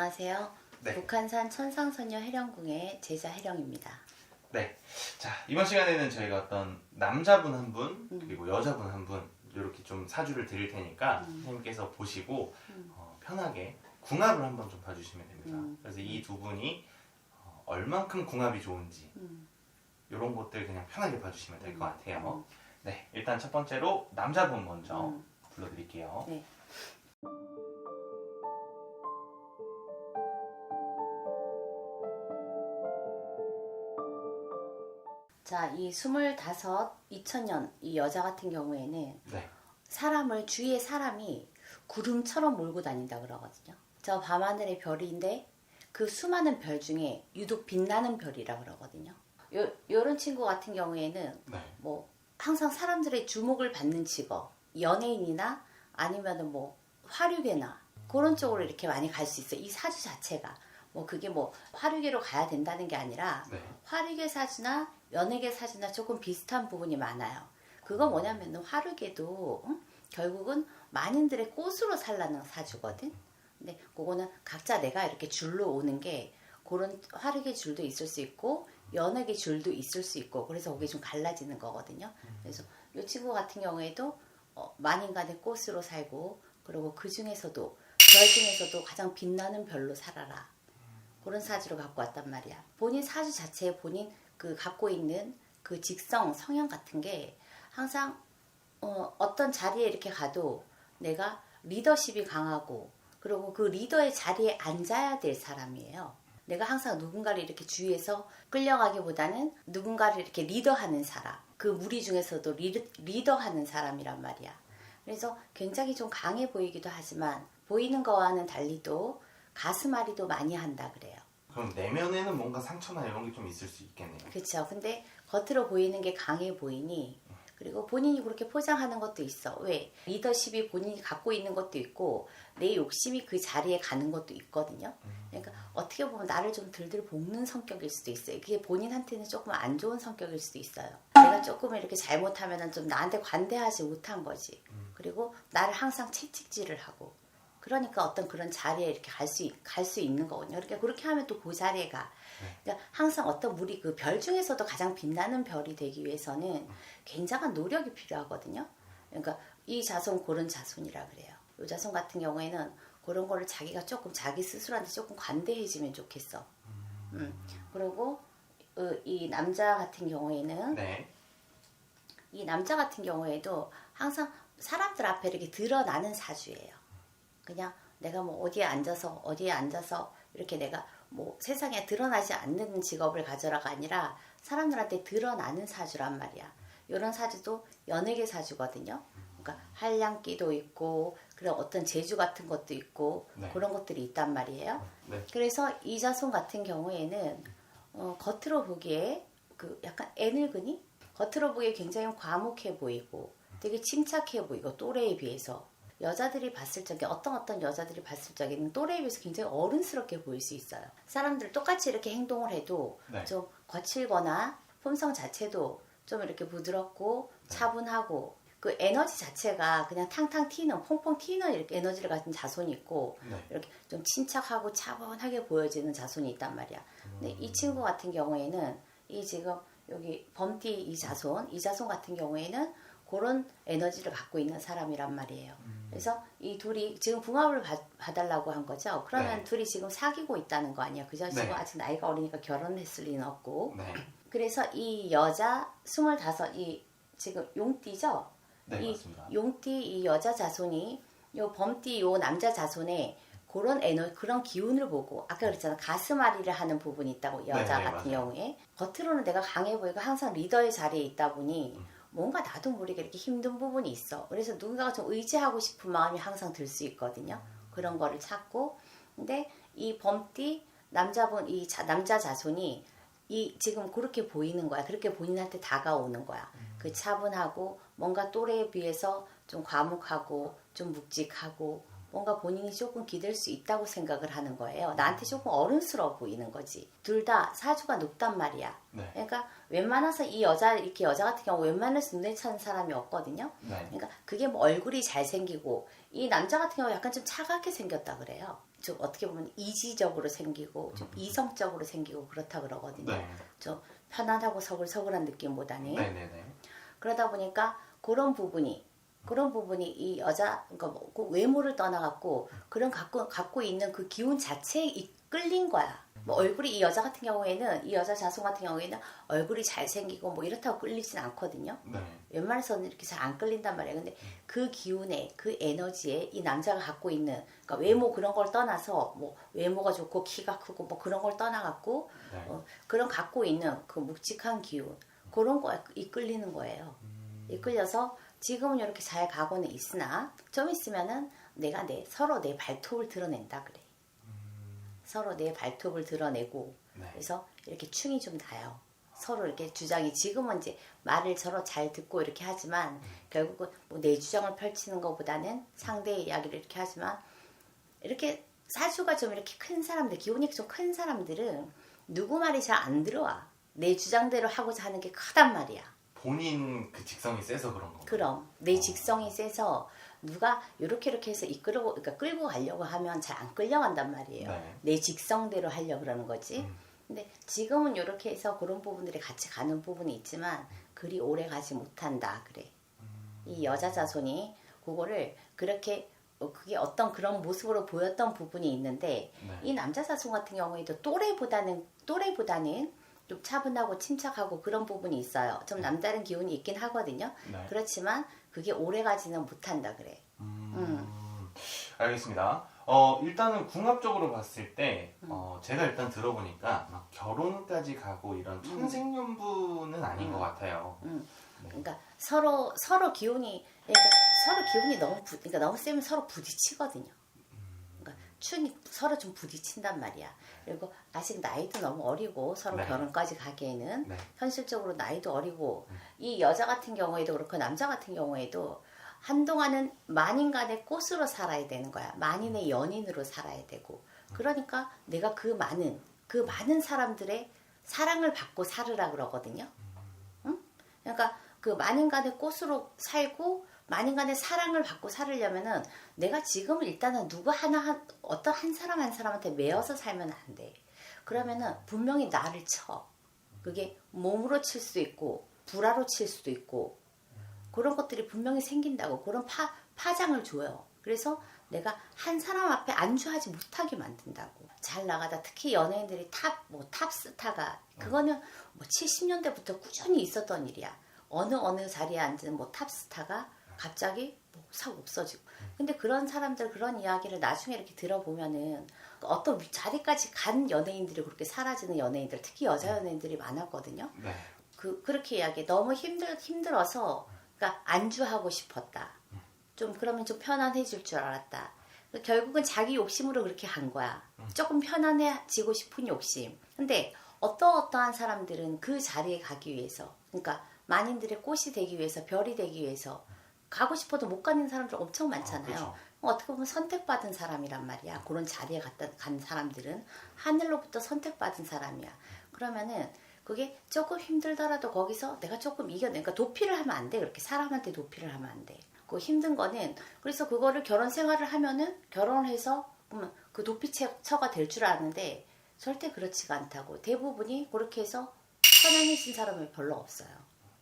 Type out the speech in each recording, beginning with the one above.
안녕하세요. 네. 북한산 천상선녀 해령궁의 제자 해령입니다. 네. 자, 이번 시간에는 저희가 어떤 남자분 한 분, 그리고 여자분 한 분, 이렇게 좀 사주를 드릴 테니까 선생님께서 보시고 편하게 궁합을 한번 좀 봐주시면 됩니다. 그래서 이 두 분이 얼만큼 궁합이 좋은지 이런 것들 그냥 편하게 봐주시면 될 것 같아요. 네, 일단 첫 번째로 남자분 먼저 불러드릴게요. 네. 자, 이 25, 2000년 이 여자 같은 경우에는 네. 사람을 주위의 사람이 구름처럼 몰고 다닌다 그러거든요. 저 밤하늘의 별인데 그 수많은 별 중에 유독 빛나는 별이라 그러거든요. 요런 친구 같은 경우에는 네. 뭐 항상 사람들의 주목을 받는 직업, 연예인이나 아니면은 뭐 화류계나 그런 쪽으로 이렇게 많이 갈 수 있어요. 이 사주 자체가 뭐 그게 뭐 화류계로 가야 된다는 게 아니라 네. 화류계 사주나 연예계 사주나 조금 비슷한 부분이 많아요. 그거 뭐냐면 화류계도 결국은 만인들의 꽃으로 살라는 사주거든. 근데 그거는 각자 내가 이렇게 줄로 오는 게 그런 화류계 줄도 있을 수 있고 연예계 줄도 있을 수 있고 그래서 그게 좀 갈라지는 거거든요. 그래서 이 친구 같은 경우에도 만인간의 꽃으로 살고 그리고 그 중에서도 별 중에서도 가장 빛나는 별로 살아라. 그런 사주를 갖고 왔단 말이야. 본인 사주 자체에 본인 그 갖고 있는 그 직성, 성향 같은 게 항상 어떤 자리에 이렇게 가도 내가 리더십이 강하고 그리고 그 리더의 자리에 앉아야 될 사람이에요. 내가 항상 누군가를 이렇게 주위에서 끌려가기보다는 누군가를 이렇게 리더하는 사람, 그 무리 중에서도 리더하는 사람이란 말이야. 그래서 굉장히 좀 강해 보이기도 하지만 보이는 거와는 달리도 가슴앓이도 많이 한다 그래요. 그럼 내면에는 뭔가 상처나 이런 게 좀 있을 수 있겠네요. 그렇죠. 근데 겉으로 보이는 게 강해 보이니 그리고 본인이 그렇게 포장하는 것도 있어. 왜? 리더십이 본인이 갖고 있는 것도 있고 내 욕심이 그 자리에 가는 것도 있거든요. 그러니까 어떻게 보면 나를 좀 들들 볶는 성격일 수도 있어요. 그게 본인한테는 조금 안 좋은 성격일 수도 있어요. 내가 조금 이렇게 잘못하면 좀 나한테 관대하지 못한 거지. 그리고 나를 항상 채찍질을 하고 그러니까 어떤 그런 자리에 이렇게 갈 수 있는 거거든요. 그러니까 그렇게 하면 또 그 자리에 가. 그러니까 항상 어떤 물이 그 별 중에서도 가장 빛나는 별이 되기 위해서는 굉장한 노력이 필요하거든요. 그러니까 이 자손 그런 자손이라 그래요. 이 자손 같은 경우에는 그런 거를 자기가 조금 자기 스스로한테 조금 관대해지면 좋겠어. 그리고 이 남자 같은 경우에는 네. 이 남자 같은 경우에도 항상 사람들 앞에 이렇게 드러나는 사주예요. 그냥 내가 뭐 어디에 앉아서 이렇게 내가 뭐 세상에 드러나지 않는 직업을 가져라가 아니라 사람들한테 드러나는 사주란 말이야. 이런 사주도 연예계 사주거든요. 그러니까 한량기도 있고 그런 어떤 재주 같은 것도 있고 네. 그런 것들이 있단 말이에요. 네. 그래서 이 자손 같은 경우에는 겉으로 보기에 그 약간 애늙은이 겉으로 보기에 굉장히 과묵해 보이고 되게 침착해 보이고 또래에 비해서 여자들이 봤을 적에 어떤 여자들이 봤을 적에는 또래에 비해서 굉장히 어른스럽게 보일 수 있어요. 사람들 똑같이 이렇게 행동을 해도 네. 좀 거칠거나 품성 자체도 좀 이렇게 부드럽고 차분하고 그 에너지 자체가 그냥 탕탕 튀는 퐁퐁 튀는 이렇게 에너지를 가진 자손이 있고 이렇게 좀 침착하고 차분하게 보여지는 자손이 있단 말이야. 근데 이 친구 같은 경우에는 이 지금 여기 범띠 이 자손 같은 경우에는 그런 에너지를 갖고 있는 사람이란 말이에요. 그래서 이 둘이 지금 궁합을 봐달라고 한 거죠. 그러면 네. 둘이 지금 사귀고 있다는 거 아니야. 그죠? 지금 네. 아직 나이가 어리니까 결혼했을 리는 없고. 네. 그래서 이 여자 25, 이 지금 용띠죠? 네, 이 맞습니다. 용띠 이 여자 자손이 요 범띠 요 남자 자손의 그런 기운을 보고 아까 그랬잖아 가슴앓이를 하는 부분이 있다고 여자 네, 같은 맞아요. 경우에 겉으로는 내가 강해 보이고 항상 리더의 자리에 있다 보니 뭔가 나도 모르게 이렇게 힘든 부분이 있어. 그래서 누군가가 좀 의지하고 싶은 마음이 항상 들 수 있거든요. 그런 거를 찾고. 근데 이 범띠 남자분 이 남자 자손이 이 지금 그렇게 보이는 거야. 그렇게 본인한테 다가오는 거야. 그 차분하고 뭔가 또래에 비해서 좀 과묵하고 좀 묵직하고 뭔가 본인이 조금 기댈 수 있다고 생각을 하는 거예요. 나한테 조금 어른스러워 보이는 거지. 둘 다 사주가 높단 말이야. 네. 그러니까 웬만해서 이 여자 이렇게 여자 같은 경우 웬만해서 눈에 차는 사람이 없거든요. 네. 그러니까 그게 뭐 얼굴이 잘생기고 이 남자 같은 경우 약간 좀 차갑게 생겼다 그래요. 좀 어떻게 보면 이지적으로 생기고 좀 이성적으로 생기고 그렇다 그러거든요. 네. 좀 편안하고 서글서글한 느낌보다는. 네네네. 그러다 보니까 그런 부분이 이 여자 그러니까 그 외모를 떠나갖고 그런 갖고 있는 그 기운 자체에 이끌린 거야. 뭐 얼굴이 이 여자 같은 경우에는 이 여자 자손 같은 경우에는 얼굴이 잘생기고 뭐 이렇다고 끌리진 않거든요. 네. 웬만해서는 이렇게 잘 안 끌린단 말이에요. 근데 그 기운에 그 에너지에 이 남자가 갖고 있는 그러니까 외모 그런 걸 떠나서 뭐 외모가 좋고 키가 크고 뭐 그런 걸 떠나갖고 네. 그런 갖고 있는 그 묵직한 기운 그런 거에 이끌리는 거예요. 이끌려서 지금은 이렇게 잘 가고는 있으나 좀 있으면은 내가 서로 내 발톱을 드러낸다 그래. 서로 내 발톱을 드러내고 네. 그래서 이렇게 충이 좀 나요. 서로 이렇게 주장이 지금은 이제 말을 서로 잘 듣고 이렇게 하지만 결국은 뭐 내 주장을 펼치는 것보다는 상대의 이야기를 이렇게 하지만 이렇게 사주가 좀 이렇게 큰 사람들 기운이 좀 큰 사람들은 누구 말이 잘 안 들어와. 내 주장대로 하고자 하는 게 크단 말이야. 본인 그 직성이 세서 그런 건가요? 그럼 내 직성이 세서 누가 이렇게 해서 그러니까 끌고 가려고 하면 잘 안 끌려간단 말이에요. 네. 내 직성대로 하려고 그러는 거지. 근데 지금은 이렇게 해서 그런 부분들이 같이 가는 부분이 있지만 그리 오래 가지 못한다 그래. 이 여자 자손이 그거를 그렇게 그게 어떤 그런 모습으로 보였던 부분이 있는데 네. 이 남자 자손 같은 경우에도 또래보다는 좀 차분하고 침착하고 그런 부분이 있어요. 좀 남다른 기운이 있긴 하거든요. 네. 그렇지만 그게 오래 가지는 못한다 그래. 알겠습니다. 일단은 궁합적으로 봤을 때 제가 일단 들어보니까 막 결혼까지 가고 이런 천생연분은 아닌 것 같아요. 그러니까 서로 기운이 그러니까 너무 세면 서로 부딪히거든요. 그러니까 춘이 서로 좀 부딪힌단 말이야. 그리고 아직 나이도 너무 어리고 서로 네. 결혼까지 가기에는 네. 현실적으로 나이도 어리고 이 여자 같은 경우에도 그렇고 남자 같은 경우에도 한동안은 만인간의 꽃으로 살아야 되는 거야. 만인의 연인으로 살아야 되고. 그러니까 내가 그 많은 사람들의 사랑을 받고 살으라 그러거든요. 응? 그러니까 그 만인간의 꽃으로 살고 만인간의 사랑을 받고 살으려면은 내가 지금은 일단은 어떤 한 사람한테 매여서 살면 안 돼. 그러면은 분명히 나를 쳐. 그게 몸으로 칠 수도 있고 불화로 칠 수도 있고 그런 것들이 분명히 생긴다고 그런 파장을 줘요. 그래서 내가 한 사람 앞에 안주하지 못하게 만든다고. 잘 나가다 특히 연예인들이 탑스타가 그거는 뭐 70년대부터 꾸준히 있었던 일이야. 어느 자리에 앉은 뭐 탑스타가 갑자기 싹 없어지고. 근데 그런 사람들 그런 이야기를 나중에 이렇게 들어보면은 어떤 자리까지 간 연예인들이 그렇게 사라지는 연예인들 특히 여자 연예인들이 많았거든요. 네. 그렇게 이야기해. 너무 힘들어서 그러니까 안주하고 싶었다. 그러면 좀 편안해질 줄 알았다. 결국은 자기 욕심으로 그렇게 간 거야. 조금 편안해지고 싶은 욕심. 근데 어떠한 사람들은 그 자리에 가기 위해서 그러니까 만인들의 꽃이 되기 위해서 별이 되기 위해서 가고 싶어도 못 가는 사람들 엄청 많잖아요. 그렇죠. 어떻게 보면 선택받은 사람이란 말이야. 그런 자리에 간 사람들은 하늘로부터 선택받은 사람이야. 그러면은 그게 조금 힘들더라도 거기서 내가 조금 그러니까 도피를 하면 안 돼. 그렇게 사람한테 도피를 하면 안 돼. 그 힘든 거는 그래서 그거를 결혼 생활을 하면은 결혼을 해서 그 도피처가 될 줄 아는데 절대 그렇지가 않다고. 대부분이 그렇게 해서 편안해진 사람은 별로 없어요.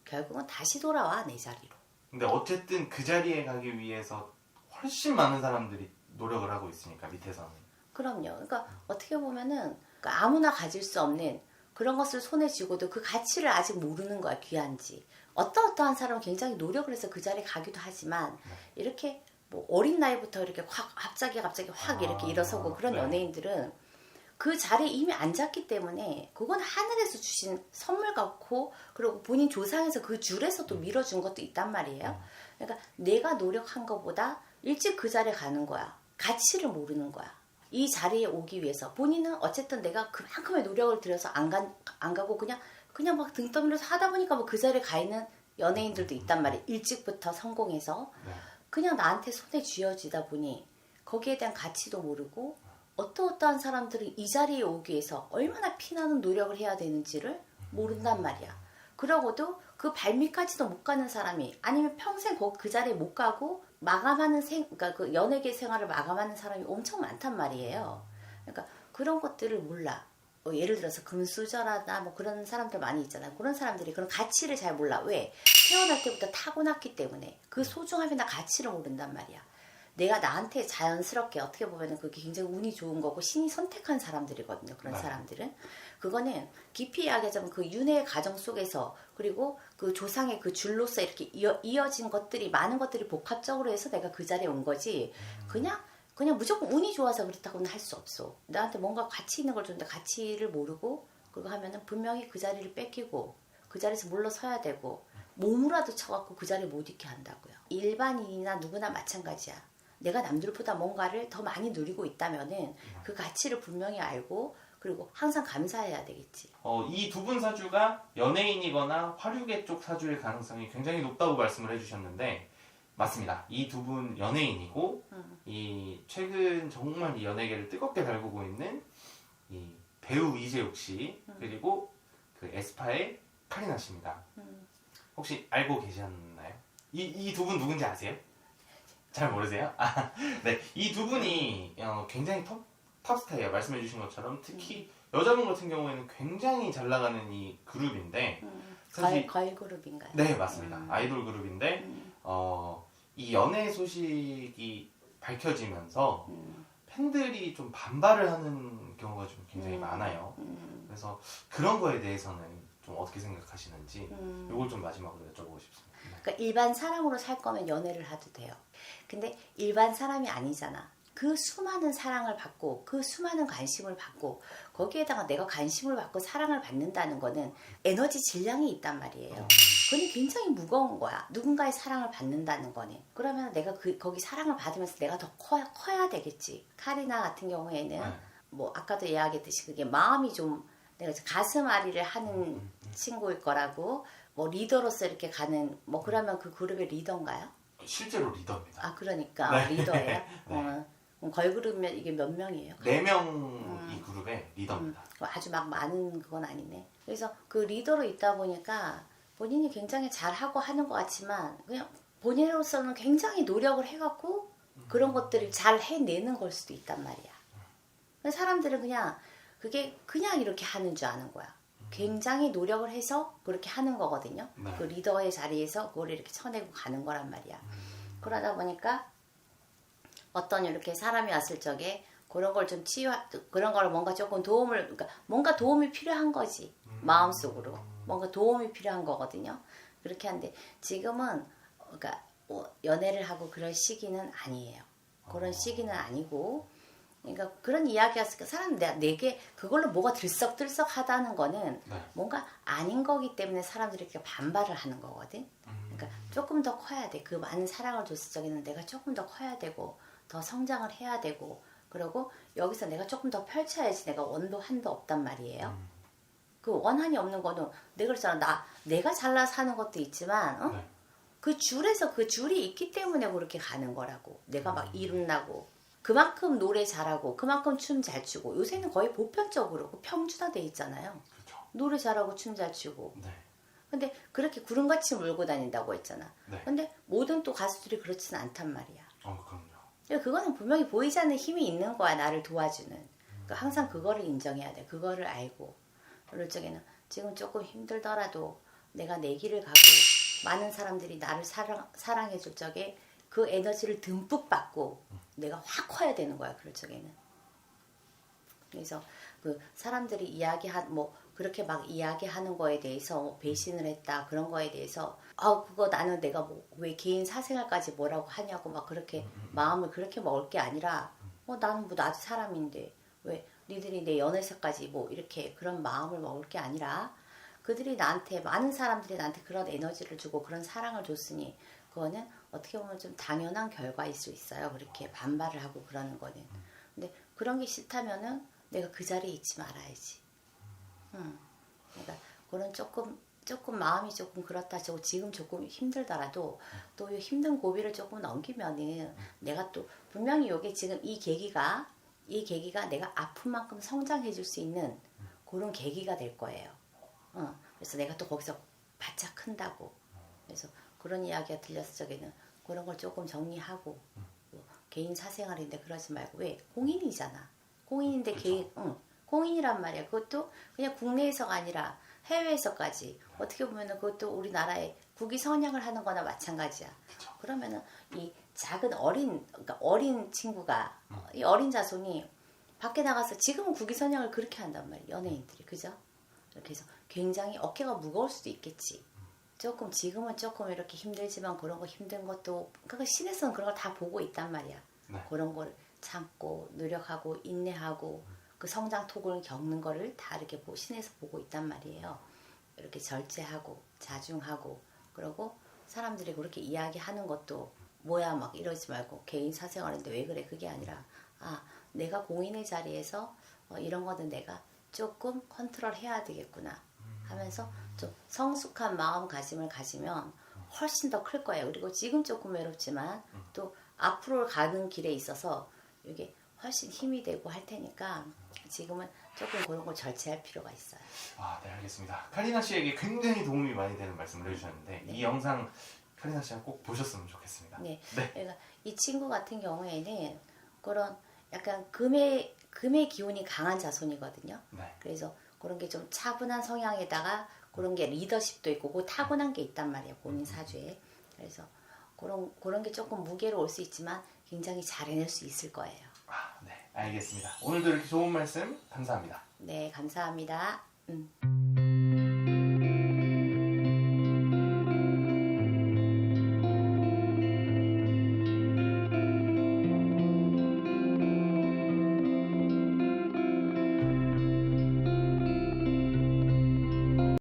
결국은 다시 돌아와 내 자리로. 근데 어쨌든 그 자리에 가기 위해서 훨씬 많은 사람들이 노력을 하고 있으니까 밑에서는. 그럼요. 그러니까 어떻게 보면은 그러니까 아무나 가질 수 없는 그런 것을 손에 쥐고도 그 가치를 아직 모르는 거야. 귀한지. 어떠한 사람은 굉장히 노력을 해서 그 자리에 가기도 하지만 이렇게 뭐 어린 나이부터 이렇게 갑자기 확 이렇게 일어서고 그런 네. 연예인들은 그 자리에 이미 앉았기 때문에 그건 하늘에서 주신 선물 같고 그리고 본인 조상에서 그 줄에서 또 밀어준 것도 있단 말이에요. 그러니까 내가 노력한 것보다 일찍 그 자리에 가는 거야. 가치를 모르는 거야. 이 자리에 오기 위해서 본인은 어쨌든 내가 그만큼의 노력을 들여서 안 가고 그냥 막 등 떠밀려서 하다 보니까 뭐 그 자리에 가 있는 연예인들도 있단 말이에요. 일찍부터 성공해서 네. 그냥 나한테 손에 쥐어지다 보니 거기에 대한 가치도 모르고 어떠한 사람들은 이 자리에 오기 위해서 얼마나 피나는 노력을 해야 되는지를 모른단 말이야. 그러고도 그 발밑까지도 못 가는 사람이 아니면 평생 그 자리에 못 가고 마감하는 그러니까 그 연예계 생활을 마감하는 사람이 엄청 많단 말이에요. 그러니까 그런 것들을 몰라. 예를 들어서 금수저라나 뭐 그런 사람들 많이 있잖아요. 그런 사람들이 그런 가치를 잘 몰라. 왜? 태어날 때부터 타고났기 때문에 그 소중함이나 가치를 모른단 말이야. 내가 나한테 자연스럽게 어떻게 보면 그게 굉장히 운이 좋은 거고 신이 선택한 사람들이거든요. 그런 사람들은. 그거는 깊이 이야기하자면 그 윤회의 과정 속에서 그리고 그 조상의 그 줄로서 이렇게 이어진 것들이 많은 것들이 복합적으로 해서 내가 그 자리에 온 거지. 그냥 무조건 운이 좋아서 그렇다고는 할 수 없어. 나한테 뭔가 가치 있는 걸 줬는데 가치를 모르고 그거 하면은 분명히 그 자리를 뺏기고 그 자리에서 물러서야 되고 몸으로라도 쳐갖고 그 자리에 못 있게 한다고요. 일반인이나 누구나 마찬가지야. 내가 남들보다 뭔가를 더 많이 누리고 있다면은 그 가치를 분명히 알고 그리고 항상 감사해야 되겠지. 이 두 분 사주가 연예인이거나 화류계 쪽 사주일 가능성이 굉장히 높다고 말씀을 해주셨는데 맞습니다. 이 두 분 연예인이고 이 최근 정말 이 연예계를 뜨겁게 달구고 있는 이 배우 이재욱 씨 그리고 그 에스파의 카리나 씨입니다. 혹시 알고 계셨나요? 이 두 분 누군지 아세요? 잘 모르세요? 네, 이 두 분이 굉장히 탑스타예요. 말씀해주신 것처럼 특히 여자분 같은 경우에는 굉장히 잘 나가는 이 그룹인데 사실 걸그룹인가요? 네, 맞습니다. 아이돌 그룹인데 이 연애 소식이 밝혀지면서 팬들이 좀 반발을 하는 경우가 좀 굉장히 많아요. 그래서 그런 거에 대해서는 좀 어떻게 생각하시는지 이걸 좀 마지막으로 여쭤보고 싶습니다. 그러니까 일반 사람으로 살 거면 연애를 해도 돼요. 근데 일반 사람이 아니잖아. 그 수많은 사랑을 받고 그 수많은 관심을 받고 거기에다가 내가 관심을 받고 사랑을 받는다는 거는 에너지 질량이 있단 말이에요. 그건 굉장히 무거운 거야. 누군가의 사랑을 받는다는 거는. 그러면 내가 거기 사랑을 받으면서 내가 더 커야 되겠지. 카리나 같은 경우에는 뭐 아까도 이야기했듯이 그게 마음이 좀 내가 가슴 아리를 하는 친구일 거라고 뭐 리더로서 이렇게 가는 뭐 그러면 그 그룹의 리더인가요? 실제로 리더입니다. 아 그러니까 네. 리더예요? 네. 그럼 걸그룹이면 이게 몇 명이에요? 4명 이 그룹의 리더입니다. 아주 막 많은 그건 아니네. 그래서 그 리더로 있다 보니까 본인이 굉장히 잘하고 하는 것 같지만 그냥 본인으로서는 굉장히 노력을 해갖고 그런 것들을 잘 해내는 걸 수도 있단 말이야. 사람들은 그냥 그게 그냥 이렇게 하는 줄 아는 거야. 굉장히 노력을 해서 그렇게 하는 거거든요. 네. 그 리더의 자리에서 그걸 이렇게 쳐내고 가는 거란 말이야. 그러다 보니까 어떤 이렇게 사람이 왔을 적에 그런 걸 좀 그런 걸 뭔가 조금 그러니까 뭔가 도움이 필요한 거지. 마음속으로. 뭔가 도움이 필요한 거거든요. 그렇게 하는데 지금은 그러니까 연애를 하고 그럴 시기는 아니에요. 그런 시기는 아니고 그러니까 그런 이야기가 사람 내게 그걸로 뭐가 들썩들썩하다는 거는 뭔가 아닌 거기 때문에 사람들이 이렇게 반발을 하는 거거든. 그러니까 조금 더 커야 돼. 그 많은 사랑을 줬을 적에는 내가 조금 더 커야 되고 더 성장을 해야 되고 그리고 여기서 내가 조금 더 펼쳐야지 내가 원도 한도 없단 말이에요. 그 원한이 없는 거는 내가 그랬잖아. 내가 잘나서 하는 것도 있지만 그 줄에서 그 줄이 있기 때문에 그렇게 가는 거라고. 내가 막 이룬다고. 그만큼 노래 잘하고 그만큼 춤 잘 추고 요새는 거의 보편적으로 평준화돼 있잖아요. 그렇죠. 노래 잘하고 춤 잘 추고. 네. 근데 그렇게 구름같이 몰고 다닌다고 했잖아. 네. 근데 모든 또 가수들이 그렇지는 않단 말이야. 그럼요. 그거는 분명히 보이지 않는 힘이 있는 거야. 나를 도와주는. 그러니까 항상 그거를 인정해야 돼. 그거를 알고. 그럴 적에는 지금 조금 힘들더라도 내가 내 길을 가고 많은 사람들이 나를 사랑해 줄 적에 그 에너지를 듬뿍 받고 내가 확 커야 되는 거야. 그럴 적에는. 그래서 그 사람들이 그렇게 막 이야기하는 거에 대해서 배신을 했다 그런 거에 대해서 그거 나는 내가 뭐 왜 개인 사생활까지 뭐라고 하냐고 막 그렇게 마음을 그렇게 먹을 게 아니라 나는 뭐 나도 사람인데 왜 니들이 내 연애사까지 뭐 이렇게 그런 마음을 먹을 게 아니라 그들이 나한테 많은 사람들이 나한테 그런 에너지를 주고 그런 사랑을 줬으니 그거는 어떻게 보면 좀 당연한 결과일 수 있어요. 그렇게 반발을 하고 그러는 거는. 근데 그런 게 싫다면은 내가 그 자리에 있지 말아야지. 그러니까 그런 조금 마음이 조금 그렇다. 지금 조금 힘들더라도 또 이 힘든 고비를 조금 넘기면은 내가 또 분명히 요게 지금 이 계기가 내가 아픈 만큼 성장해 줄 수 있는 그런 계기가 될 거예요. 그래서 내가 또 거기서 바짝 큰다고. 그래서 그런 이야기가 들려서 저기는 그런 걸 조금 정리하고 뭐 개인 사생활인데 그러지 말고 왜 공인이잖아. 공인인데 그쵸. 개인 공인이란 말이야. 그것도 그냥 국내에서가 아니라 해외에서까지 어떻게 보면은 그것도 우리나라의 국위 선양을 하는 거나 마찬가지야. 그쵸. 그러면은 이 작은 그러니까 어린 친구가 이 어린 자손이 밖에 나가서 지금은 국위 선양을 그렇게 한단 말이야. 연예인들이. 그죠? 이렇게 해서 굉장히 어깨가 무거울 수도 있겠지. 조금 지금은 조금 이렇게 힘들지만 그런 거 힘든 것도 그러니까 신에서는 그런 걸 다 보고 있단 말이야. 네. 그런 걸 참고 노력하고 인내하고 그 성장 토굴을 겪는 거를 다 이렇게 신에서 보고 있단 말이에요. 이렇게 절제하고 자중하고 그러고 사람들이 그렇게 이야기하는 것도 뭐야 막 이러지 말고 개인 사생활인데 왜 그래 그게 아니라 내가 공인의 자리에서 이런 거는 내가 조금 컨트롤 해야 되겠구나 하면서 좀 성숙한 마음가짐을 가지면 훨씬 더 클 거예요. 그리고 지금 조금 외롭지만 또 앞으로 가는 길에 있어서 이게 훨씬 힘이 되고 할 테니까 지금은 조금 그런 걸 절제할 필요가 있어요. 네, 알겠습니다. 카리나 씨에게 굉장히 도움이 많이 되는 말씀을 해주셨는데 이 영상 카리나 씨가 꼭 보셨으면 좋겠습니다. 네. 그러니까 이 친구 같은 경우에는 그런 약간 금의 기운이 강한 자손이거든요. 네. 그래서 그런 게 좀 차분한 성향에다가 그런 게 리더십도 있고 그 타고난 게 있단 말이에요. 본인 사주에. 그래서 그런 게 조금 무게로 올 수 있지만 굉장히 잘 해낼 수 있을 거예요. 네, 알겠습니다. 오늘도 이렇게 좋은 말씀 감사합니다. 네, 감사합니다.